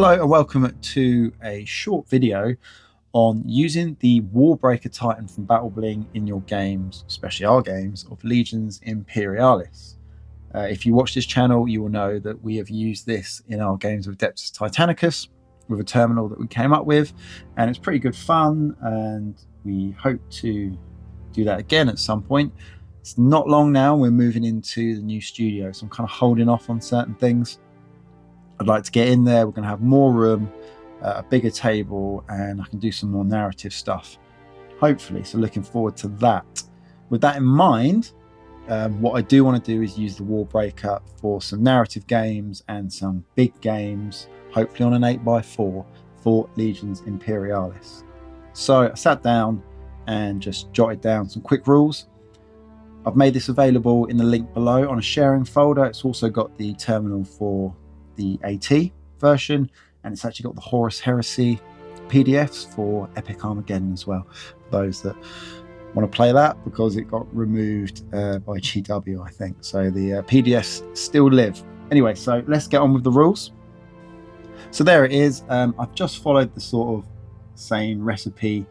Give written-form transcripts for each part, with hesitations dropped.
Hello and welcome to a short video on using the Warbreaker Titan from Battlebling in your games, especially our games, of Legions Imperialis. If you watch this channel, you will know that we have used this in our games of Adeptus Titanicus with a terminal that we came up with, and it's pretty good fun, and we hope to do that again at some point. It's not long now, we're moving into the new studio, so I'm kind of holding off on certain things. I'd like to get in there. We're going to have more room, a bigger table, and I can do some more narrative stuff, hopefully. So looking forward to that. With that in mind, what I do want to do is use the Warbreaker for some narrative games and some big games, hopefully on an 8x4 for Legions Imperialis. So I sat down and just jotted down some quick rules. I've made this available in the link below on a sharing folder. It's also got the terminal for the AT version, and it's actually got the Horus Heresy PDFs for Epic Armageddon as well, for those that want to play that, because it got removed by GW, I think. So the PDFs still live. Anyway, so let's get on with the rules. So there it is. I've just followed the sort of same recipe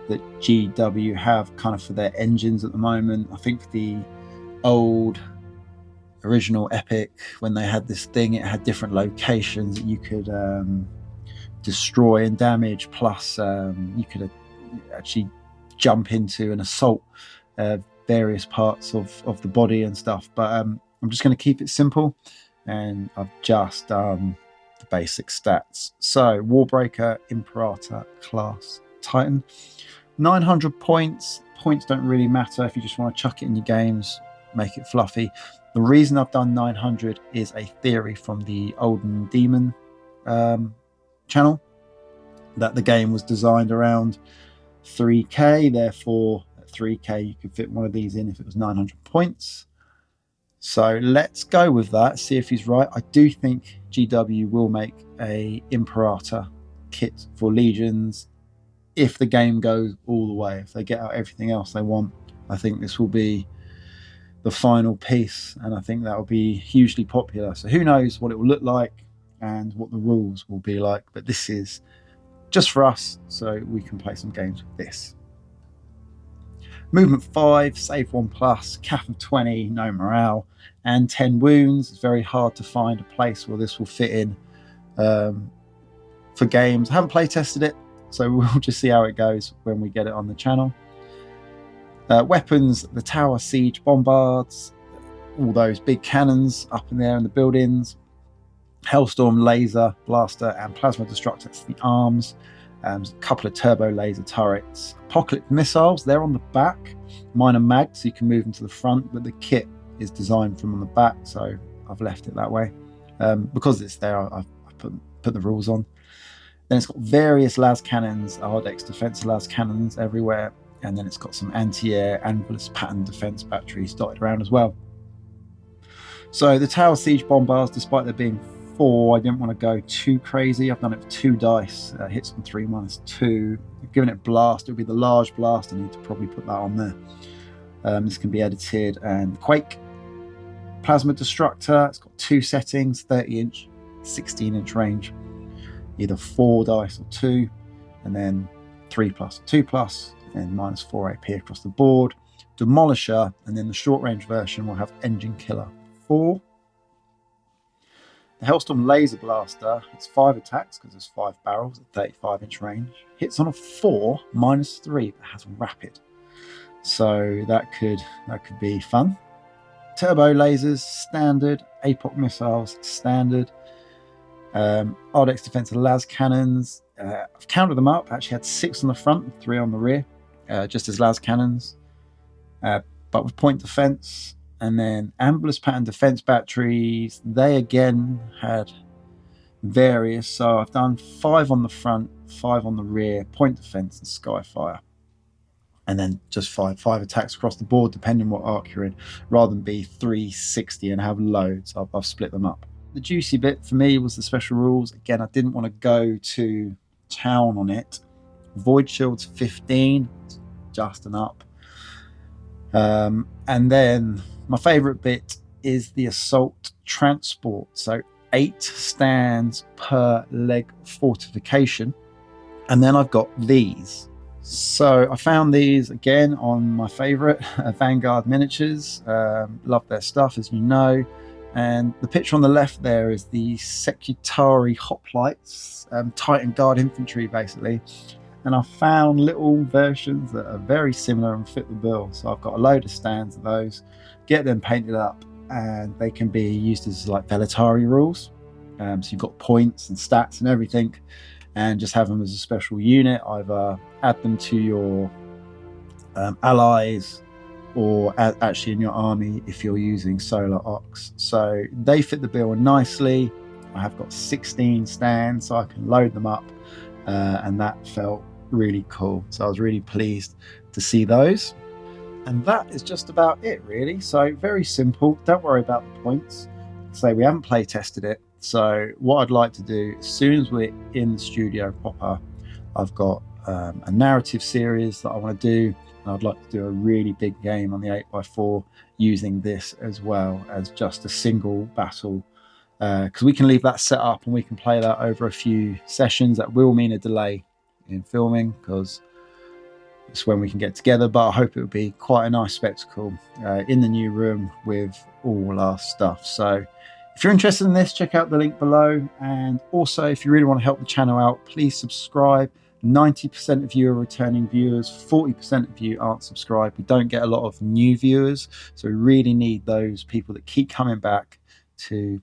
that GW have kind of for their engines at the moment. I think the old original Epic, when they had this thing, it had different locations that you could destroy and damage, plus you could actually jump into and assault various parts of the body and stuff. But I'm just going to keep it simple, and I've just done the basic stats. So Warbreaker Imperator class Titan, 900 points. Points don't really matter if you just want to chuck it in your games, make it fluffy. The reason I've done 900 is a theory from the Olden Demon channel, that the game was designed around 3k, therefore at 3k you could fit one of these in if it was 900 points. So let's go with that, see if he's right. I do think GW will make a Imperator kit for Legions if the game goes all the way, if they get out everything else they want. I think this will be the final piece, and I think that will be hugely popular. So who knows what it will look like and what the rules will be like, but this is just for us so we can play some games with this. Movement 5, save 1+, CAF of 20, no morale, and 10 wounds. It's very hard to find a place where this will fit in for games. I haven't play tested it, so we'll just see how it goes when we get it on the channel. Weapons, the tower siege bombards, all those big cannons up in there in the buildings, Hellstorm laser blaster and plasma destructor, that's the arms, a couple of turbo laser turrets, apocalypse missiles, they're on the back, minor mag, so you can move them to the front, but the kit is designed from on the back, so I've left it that way. Because it's there, I've put the rules on. Then it's got various las cannons, Ardex defense las cannons everywhere, and then it's got some anti-air Anvilus pattern defense batteries dotted around as well. So the tower siege bombards, despite there being 4, I didn't want to go too crazy. I've done it with 2 dice, hits on 3 -2. I've given it blast, it'll be the large blast. I need to probably put that on there. This can be edited. And quake, plasma destructor, it's got 2 settings, 30-inch, 16-inch range, either 4 dice or 2, and then 3+ or 2+, and -4 AP across the board. Demolisher, and then the short range version will have engine killer 4. The Hellstorm laser blaster, it's 5 attacks because there's 5 barrels at 35-inch range. Hits on a 4, -3, but has rapid, so that could be fun. Turbo lasers, standard. APOC missiles, standard. Ardex defense las cannons, I've counted them up, actually had 6 on the front and 3 on the rear, just as las cannons, but with point defense. And then Anvilus pattern defense batteries, they again had various, so I've done 5 on the front, 5 on the rear, point defense and skyfire, and then just 5 attacks across the board depending what arc you're in, rather than be 360 and have loads. I've split them up. The juicy bit for me was the special rules. Again, I didn't want to go to town on it. Void shields 15, just an up. And then my favorite bit is the assault transport. So 8 stands per leg fortification. And then I've got these. So I found these again on my favorite, Vanguard Miniatures. Love their stuff, as you know. And the picture on the left there is the Secretary Hoplites, Titan Guard Infantry, basically. And I found little versions that are very similar and fit the bill. So I've got a load of stands of those, get them painted up, and they can be used as like Velatari rules. So you've got points and stats and everything, and just have them as a special unit. Either add them to your allies, or actually in your army if you're using Solar Ox. So they fit the bill nicely. I have got 16 stands, so I can load them up, and that felt really cool. So I was really pleased to see those. And that is just about it, really. So very simple. Don't worry about the points. So we haven't play tested it. So what I'd like to do, as soon as we're in the studio proper, I've got a narrative series that I want to do. And I'd like to do a really big game on the 8x4 using this as well as just a single battle. Because we can leave that set up and we can play that over a few sessions. That will mean a delay in filming because it's when we can get together, but I hope it will be quite a nice spectacle in the new room with all our stuff. So if you're interested in this, check out the link below. And also, if you really want to help the channel out, please subscribe. 90% of you are returning viewers, 40% of you aren't subscribed. We don't get a lot of new viewers, so we really need those people that keep coming back to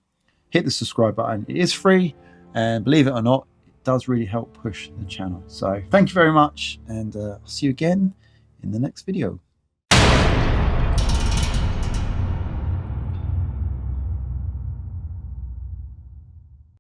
hit the subscribe button. It is free, and believe it or not, does really help push the channel. So thank you very much, and I'll see you again in the next video.